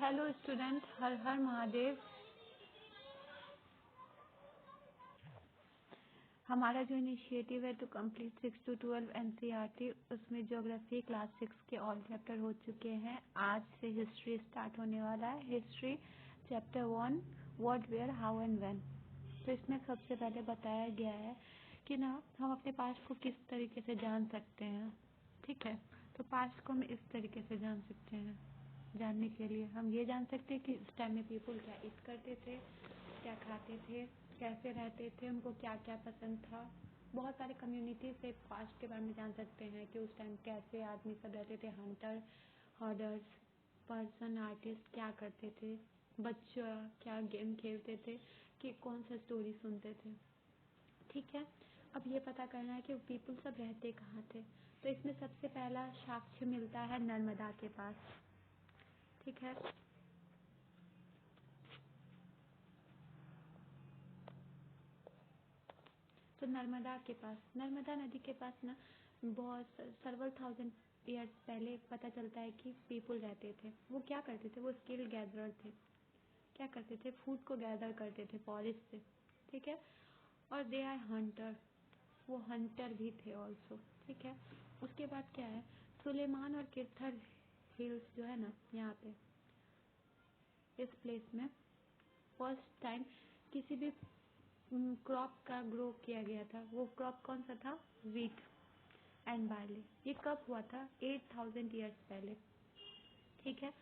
Hello student, हर हर महादेव। हमारा जो initiative है टू कंप्लीट 6 to 12 एनसीईआरटी, उसमें ज्योग्राफी क्लास 6 के ऑल चैप्टर हो चुके हैं। आज से हिस्ट्री स्टार्ट होने वाला है। History chapter 1 what, where, how and when. तो इसमें सबसे पहले बताया गया है कि ना हम अपने पास्ट को किस तरीके से जान सकते हैं। ठीक है, तो पास्ट को हम इस तरीके से जान सकते हैं। जानने के लिए हम ये जान सकते हैं कि उस टाइम में पीपल क्या ईट करते थे, क्या खाते थे, कैसे रहते थे, उनको क्या क्या पसंद था। बहुत सारे कम्युनिटी से पास्ट के बारे में जान सकते हैं कि उस टाइम कैसे आदमी सब रहते थे। हंटर, हर्डर्स, पर्सन, आर्टिस्ट क्या करते थे, बच्चा क्या गेम खेलते थे, कि कौन सा स्टोरी सुनते थे। ठीक है, अब ये पता करना है कि पीपल सब रहते कहाँ थे। तो इसमें सबसे पहला साक्ष्य मिलता है नर्मदा के पास। ठीक है, तो नर्मदा के पास, नर्मदा नदी के पास ना बहुत सर्वल 1000 ईयर्स पहले पता चलता है कि पीपल रहते थे। वो क्या करते थे, वो स्किल गैदरर थे। क्या करते थे, फूड को गैदर करते थे फॉरेस्ट से। ठीक है, और दे आर हंटर, वो हंटर भी थे ऑल्सो। ठीक है, उसके बाद क्या है, सुलेमान और किरथर हिल्स जो है ना, यहाँ पे इस प्लेस में फर्स्ट टाइम किसी भी क्रॉप का ग्रो किया गया था। वो क्रॉप कौन सा था, वीट एंड बार्ली। ये कब हुआ था, 8000 ईयर्स पहले। ठीक है,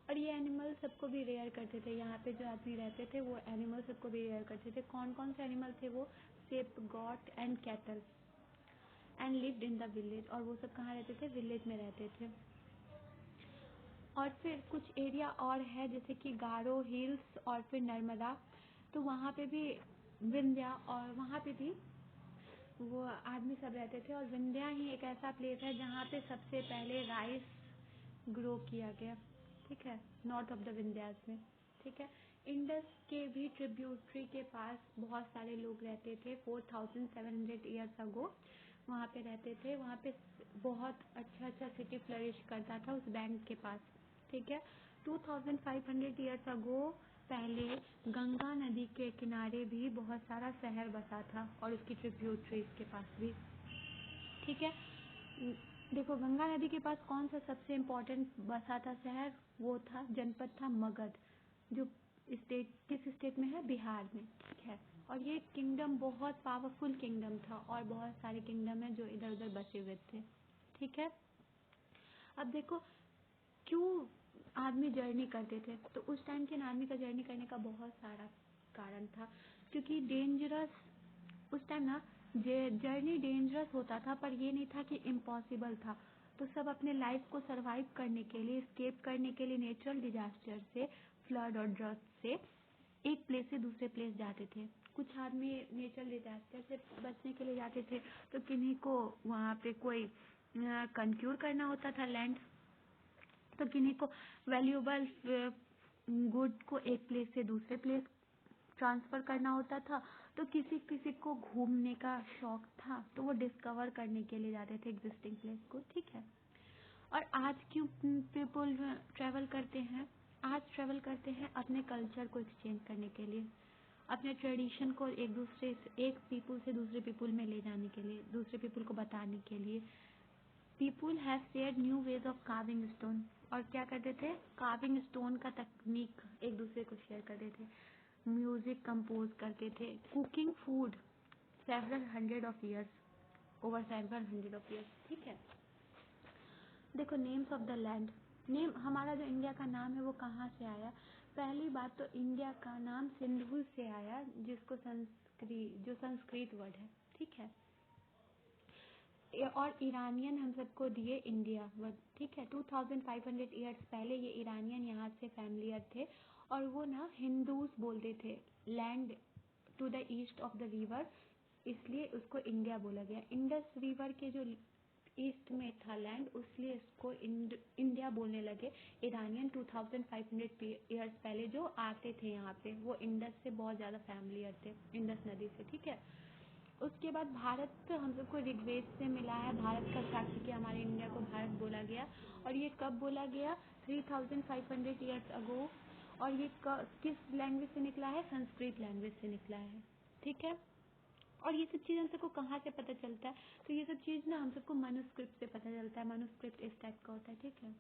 और ये एनिमल सबको भी रेयर करते थे। यहाँ पे जो आदमी रहते थे वो एनिमल सबको भी रेयर करते थे। कौन कौन से एनिमल थे वो, shape, got and cattle, and lived in the village. और वो सब कहाँ रहते थे, विलेज में रहते थे। और फिर कुछ एरिया और है जैसे कि गारो हिल्स और फिर नर्मदा, तो वहाँ पे भी विंध्या, और वहाँ पे भी वो आदमी सब रहते थे। और विंध्या ही एक ऐसा प्लेस है जहाँ पे सबसे पहले राइस ग्रो किया गया। ठीक है, नॉर्थ ऑफ द विंध्यास में। ठीक है, इंडस के भी ट्रिब्यूटरी के पास बहुत सारे लोग रहते थे। 4700 ईयर्स अगो वहाँ पे रहते थे। वहाँ पे बहुत अच्छा अच्छा सिटी फ्लरिश करता था उस बैंक के पास। ठीक है, 2500 ईयर्स अगो पहले गंगा नदी के किनारे भी बहुत सारा शहर बसा था और उसकी ट्रिब्यूटरीज के पास भी। ठीक है, देखो गंगा नदी के पास कौन सा सबसे इम्पोर्टेंट बसा था शहर, वो था जनपद था मगध, जो स्टेट किस स्टेट में है, बिहार में। ठीक है, और ये किंगडम बहुत पावरफुल किंगडम था और बहुत सारे किंगडम है जो इधर उधर बसे हुए थे। ठीक है, अब देखो क्यों आदमी जर्नी करते थे, तो उस टाइम के आदमी का जर्नी करने का बहुत सारा कारण था। क्योंकि डेंजरस उस टाइम ना जर्नी डेंजरस होता था, पर ये नहीं था कि इम्पॉसिबल था। तो सब अपने लाइफ को सरवाइव करने के लिए, एस्केप करने के लिए नेचुरल डिजास्टर से, फ्लड और ड्रग से एक प्लेस से दूसरे प्लेस जाते थे। कुछ आदमी नेचुरल डिजास्टर से बचने के लिए जाते थे, तो किन्हीं को वहाँ पे कोई कंक्यूर करना होता था लैंड, तो किन्हीं को वैल्यूएबल गुड को एक प्लेस से दूसरे प्लेस ट्रांसफ़र करना होता था। तो किसी किसी को घूमने का शौक था, तो वो डिस्कवर करने के लिए जाते थे एग्जिस्टिंग प्लेस को। ठीक है, और आज क्यों पीपल ट्रैवल करते हैं, आज ट्रैवल करते हैं अपने कल्चर को एक्सचेंज करने के लिए, अपने ट्रेडिशन को एक पीपल से दूसरे पीपल में ले जाने के लिए, दूसरे पीपल को बताने के लिए। People have shared new ways of carving stone, और क्या करते थे, कार्विंग स्टोन का तकनीक एक दूसरे को शेयर करते थे। म्यूजिक कंपोज करते थे, cooking food several hundred of years, over several hundred of years. ठीक है, देखो names of the land, name हमारा जो इंडिया का नाम है वो कहाँ से आया। पहली बात तो इंडिया का नाम सिंधु से आया, जिसको संस्कृत वर्ड है। ठीक है, और ईरानियन हम सबको दिए इंडिया वर्ड। ठीक है, 2500 ईयर्स पहले ये ईरानियन यहाँ से फैमिलियर थे, और वो ना हिंदूज बोलते थे land to the east of the river, इसलिए उसको इंडिया बोला गया। इंडस रिवर के जो ईस्ट में था लैंड, उसलिए इसको इंडिया बोलने लगे ईरानियन। 2500 ईयर्स पहले जो आते थे यहाँ पे, वो इंडस से बहुत ज़्यादा फैमिलियर थे, इंडस नदी से। ठीक है, उसके बाद भारत हम सबको ऋग्वेद से मिला है। भारत का साक्ष्य कि हमारे इंडिया को भारत बोला गया, और ये कब बोला गया, 3500 ईयर्स अगो। और ये किस लैंग्वेज से निकला है? संस्कृत लैंग्वेज से निकला है, ठीक है। और ये सब चीज़ हम सबको कहाँ से पता चलता है? तो ये सब चीज़ ना हम सबको मनुस्क्रिप्ट से पता चलता है। मनुस्क्रिप्ट इस टाइप का होता है, ठीक है।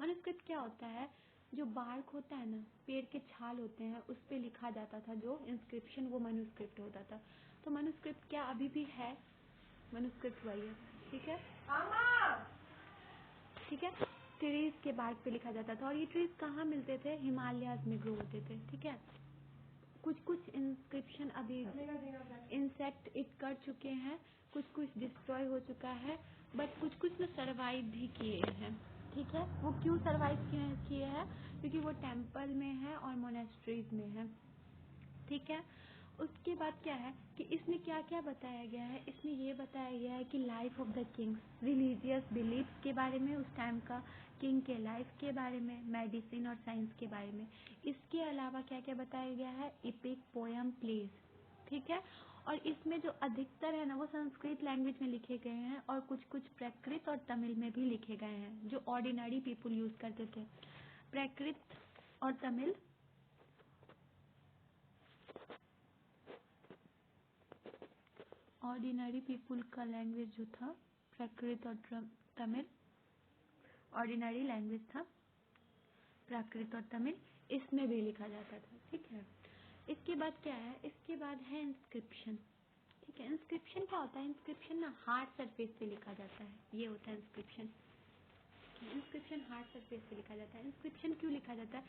मनुस्क्रिप्ट क्या होता है? जो बार्क होता है ना, पेड़ के छाल होते हैं, उस पे लिखा जाता था जो इंस्क्रिप्शन, वो मनुस्क्रिप्ट होता था। तो मनुस्क्रिप्ट क्या अभी भी है? मनुस्क्रिप्ट वही है, ठीक है, ठीक है। ट्रीज के बार्क पे लिखा जाता था। और ये ट्रीज कहाँ मिलते थे? हिमालयाज में ग्रो होते थे, ठीक है। कुछ कुछ इंस्क्रिप्शन अभी इंसेक्ट इट कर चुके हैं, कुछ कुछ डिस्ट्रॉय हो चुका है, बट कुछ कुछ ना सरवाइव भी किए हैं, ठीक है। वो क्यों सरवाइव किए हैं? क्योंकि वो टेम्पल में है और मोनेस्ट्रीज में है, ठीक है। उसके बाद क्या है कि इसमें क्या क्या बताया गया है? इसमें ये बताया गया है कि life of the Kings, religious beliefs के बारे में, उस टाइम का किंग के लाइफ के बारे में, मेडिसिन और साइंस के बारे में। इसके अलावा क्या क्या बताया गया है? इपिक, पोयम, प्लेज, ठीक है। और इसमें जो अधिकतर है ना, वो संस्कृत लैंग्वेज में लिखे गए हैं और कुछ कुछ प्राकृत और तमिल में भी लिखे गए हैं, जो ऑर्डिनरी पीपुल यूज करते थे। प्राकृत और तमिल, ऑर्डिनरी पीपुल का लैंग्वेज जो था, प्राकृत और तमिल, ऑर्डिनरी लैंग्वेज था प्राकृत और तमिल, इसमें भी लिखा जाता था, ठीक है। इसके बाद क्या है? इसके बाद है इंस्क्रिप्शन, ठीक है। इंस्क्रिप्शन क्या होता है? इंस्क्रिप्शन ना हार्ड सरफेस पे लिखा जाता है, ये होता है इंस्क्रिप्शन। इंस्क्रिप्शन हार्ड सरफेस पे लिखा जाता है। इंस्क्रिप्शन क्यों लिखा जाता है?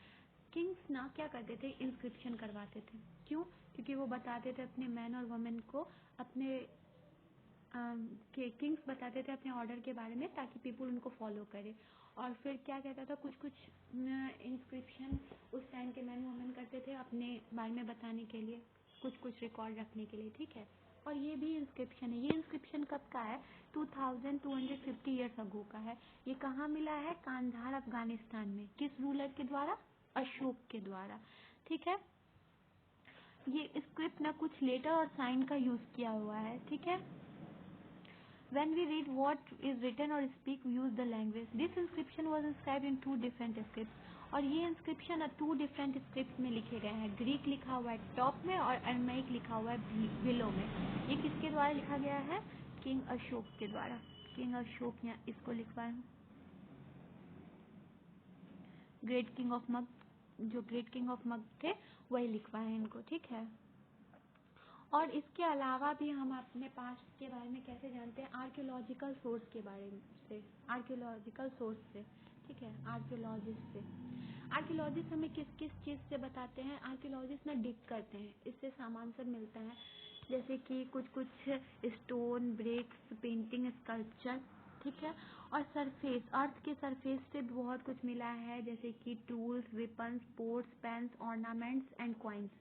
किंग्स ना क्या करते थे? इंस्क्रिप्शन करवाते थे। क्यों? क्योंकि वो बताते थे अपने मैन और वुमेन को, अपने किंग्स बताते थे अपने ऑर्डर के बारे में, ताकि पीपल उनको फॉलो करे। और फिर क्या कहता था, कुछ कुछ इंस्क्रिप्शन उस टाइम के मैन वुमेन करते थे अपने बारे में बताने के लिए, कुछ कुछ रिकॉर्ड रखने के लिए, ठीक है। और ये भी इंस्क्रिप्शन है। ये इंस्क्रिप्शन कब का है? 2250 ईयर्स अगो का है। ये कहाँ मिला है? कांधार, अफगानिस्तान में। किस रूलर के द्वारा? अशोक के द्वारा, ठीक है। ये स्क्रिप्ट ना कुछ लेटर और साइन का यूज किया हुआ है, ठीक है। When we read what is written or speak, we use the language. This inscription was inscribed in two different scripts. और ये इंस्क्रिप्शन 2 डिफरेंट स्क्रिप्ट में लिखे गए हैं। ग्रीक लिखा हुआ है टॉप में और अरमाइक लिखा हुआ है बिलो में। ये किसके द्वारा लिखा गया है? किंग अशोक के द्वारा। किंग अशोक, यहाँ इसको लिखवाए हैं, ग्रेट किंग ऑफ मग, जो ग्रेट किंग ऑफ मग थे वही लिखवाए हैं इनको, ठीक है। और इसके अलावा भी हम अपने पास्ट के बारे में कैसे जानते हैं? आर्कियोलॉजिकल सोर्स के बारे से, आर्कियोलॉजिकल सोर्स से, ठीक है, आर्कियोलॉजिस्ट से। आर्कियोलॉजिस्ट हमें किस किस चीज़ से बताते हैं? आर्कियोलॉजिस्ट ना डिग करते हैं, इससे सामान सब मिलता है, जैसे कि कुछ कुछ स्टोन, ब्रिक्स, पेंटिंग, स्कल्पचर, ठीक है। और सरफेस, अर्थ के सरफेस से भी बहुत कुछ मिला है, जैसे कि tools, weapons, pots, pans, ornaments and coins.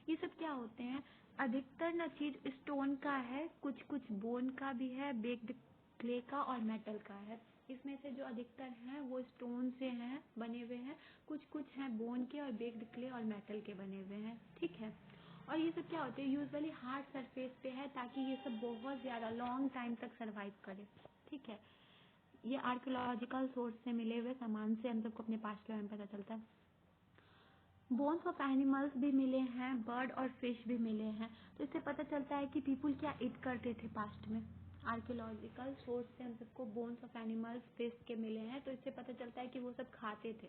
ये सब क्या होते हैं? अधिकतर ना चीज स्टोन का है, कुछ कुछ बोन का भी है, बेक्ड क्ले का और मेटल का है। इसमें से जो अधिकतर हैं वो स्टोन से हैं, बने हुए हैं, कुछ कुछ हैं बोन के और बेक्ड क्ले और मेटल के बने हुए हैं, ठीक है। और ये सब क्या होते हैं? यूजुअली हार्ड सरफेस पे है, ताकि ये सब बहुत ज़्यादा लॉन्ग टाइम तक सर्वाइव करे, ठीक है। ये आर्कियोलॉजिकल सोर्स से मिले हुए सामान से हम सबको अपने पास्ट के बारे में पता चलता है। बोन्स ऑफ एनिमल्स भी मिले हैं, बर्ड और फिश भी मिले हैं, तो इससे पता चलता है कि पीपल क्या ईट करते थे पास्ट में। आर्कियोलॉजिकल सोर्स से हम सबको बोन्स ऑफ एनिमल्स, फिश के मिले हैं, तो इससे पता चलता है कि वो सब खाते थे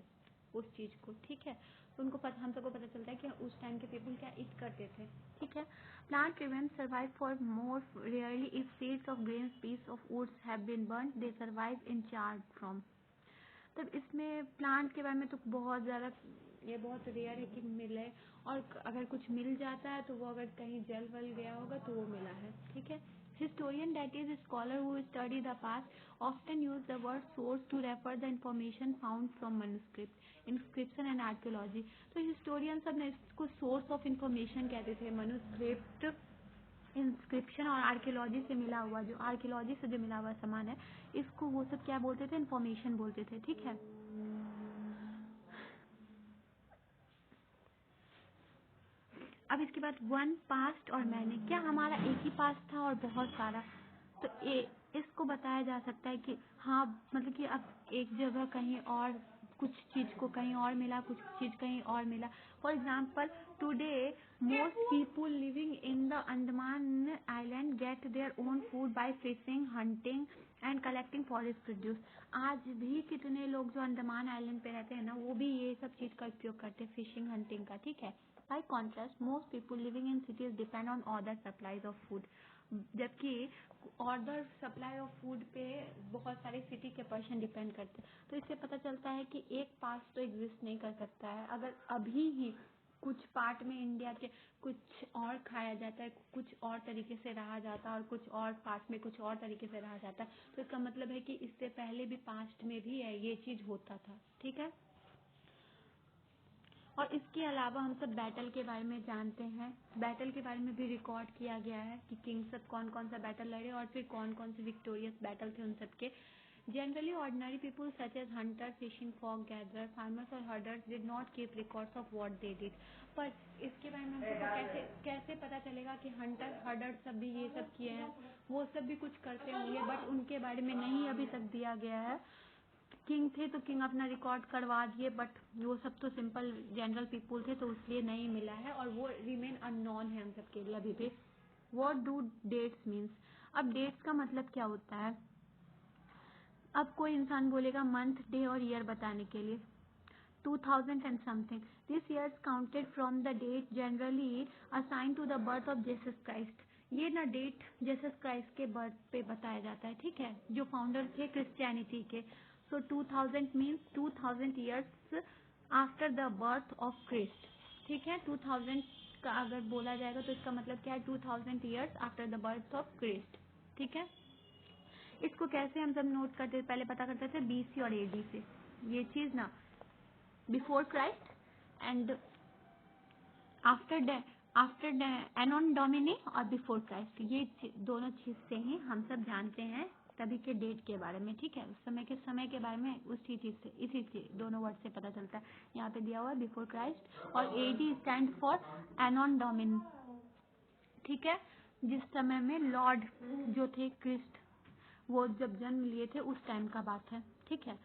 उस चीज़ को, ठीक है। तो उनको पता, हम सबको पता चलता है कि उस टाइम के पीपल क्या ईट करते थे, ठीक है। Plant remains survive far more rarely if seeds of grains, piece of woods have been burned, they survive in charred form. तब इसमें प्लांट के बारे में तो बहुत ज़्यादा, ये बहुत रेयर है कि मिले, और अगर कुछ मिल जाता है तो वो अगर कहीं जल वल गया होगा तो वो मिला है, ठीक है। Historian, that is scholar who study the past, often use the word source to refer the information found from manuscript, inscription and archaeology. तो हिस्टोरियन सब ने इसको सोर्स ऑफ इंफॉर्मेशन कहते थे। मैन्युस्क्रिप्ट, इंस्क्रिप्शन और आर्कियोलॉजी से मिला हुआ, जो आर्कियोलॉजी से जो मिला हुआ सामान है, इसको वो सब क्या बोलते थे? इंफॉर्मेशन बोलते थे, ठीक है। अब इसके बाद वन, पास्ट और मैंने, क्या हमारा एक ही पास्ट था और बहुत सारा? तो इसको बताया जा सकता है कि हाँ, मतलब कि अब एक जगह कहीं और कुछ चीज को कहीं और मिला, कुछ चीज कहीं और मिला। For example today most people living in the Andaman island get their own food by fishing, hunting and collecting forest produce. आज भी कितने लोग जो अंडमान आइलैंड पे रहते हैं ना, वो भी ये सब चीज का उपयोग करते हैं, फिशिंग, हंटिंग का, ठीक है। Bye contrast most people living in cities depend on other supplies of food, जबकि ऑर्डर सप्लाई ऑफ फूड पे बहुत सारे सिटी के पर्सन डिपेंड करते हैं। तो इससे पता चलता है कि एक पास तो एग्जिस्ट नहीं कर सकता है। अगर अभी ही कुछ पार्ट में इंडिया के कुछ और खाया जाता है, कुछ और तरीके से रहा जाता है, और कुछ और पार्ट में कुछ और तरीके से रहा जाता है, तो इसका मतलब है कि इससे पहले भी पास्ट में भी ये चीज होता था, ठीक है। और इसके अलावा हम सब बैटल के बारे में जानते हैं, बैटल के बारे में भी रिकॉर्ड किया गया है कि किंग सब कौन कौन सा बैटल लड़े और फिर कौन कौन से विक्टोरियस बैटल थे उन सब के। Generally ordinary people such as hunter, fishing, food gatherer, farmers और herders did not keep records of what they did. पर इसके बारे में हमको कैसे कैसे पता चलेगा कि हंटर हर्डर सब भी ये सब किए हैं, वो सब भी कुछ करते होंगे, बट उनके बारे में नहीं अभी तक दिया गया है। किंग थे तो किंग अपना रिकॉर्ड करवा दिए, बट वो सब तो सिंपल जनरल पीपल थे तो इसलिए नहीं मिला है, और वो रिमेन अननोन है हम सबके लिए अभी भी। What do dates means? अब डेट्स का मतलब क्या होता है? अब कोई इंसान बोलेगा मंथ, डे और ईयर बताने के लिए 2000 and something. These years counted from the date generally assigned to the birth of Jesus Christ. ये ना डेट जेसस क्राइस्ट के बर्थ पे बताया जाता है, ठीक है, जो फाउंडर थे क्रिश्चियनिटी के। So 2000 means 2000 years after the birth of Christ, ठीक है। 2000 का अगर बोला जाएगा तो इसका मतलब क्या है? 2000 years after the birth of Christ, ठीक है। इसको कैसे हम सब नोट करते, पहले पता करते थे बीसी और एडी से, ये चीज ना, before Christ and after anno domini और बिफोर क्राइस्ट, ये दोनों चीज से ही हम सब जानते हैं तभी के डेट के बारे में, ठीक है। उस समय के बारे में उसी चीज से, इसी से दोनों वर्ड से पता चलता है। यहाँ पे दिया हुआ है बिफोर क्राइस्ट, और एडी स्टैंड फॉर एनॉन डोमिनी, ठीक है। जिस समय में लॉर्ड जो थे क्रिस्ट, वो जब जन्म लिए थे उस टाइम का बात है, ठीक है।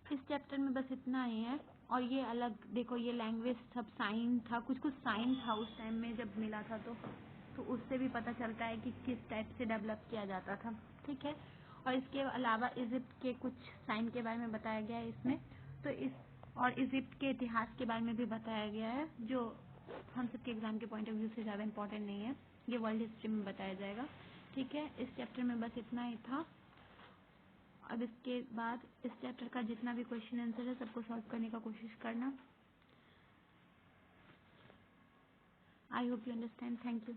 इस चैप्टर में बस इतना ही है। और ये अलग देखो, ये लैंग्वेज सब साइन था, कुछ कुछ साइन था उस टाइम में जब मिला था, तो उससे भी पता चलता है कि किस टाइप से डेवलप किया जाता था, ठीक है। और इसके अलावा इजिप्ट के कुछ साइन के बारे में बताया गया है इसमें, तो और इजिप्ट के इतिहास के बारे में भी बताया गया है, जो हम सबके एग्जाम के पॉइंट ऑफ व्यू से ज़्यादा इंपॉर्टेंट नहीं है, ये वर्ल्ड हिस्ट्री में बताया जाएगा, ठीक है। इस चैप्टर में बस इतना ही था। अब इसके बाद इस चैप्टर का जितना भी क्वेश्चन आंसर है सबको सॉल्व करने का कोशिश करना। I hope you understand. Thank you.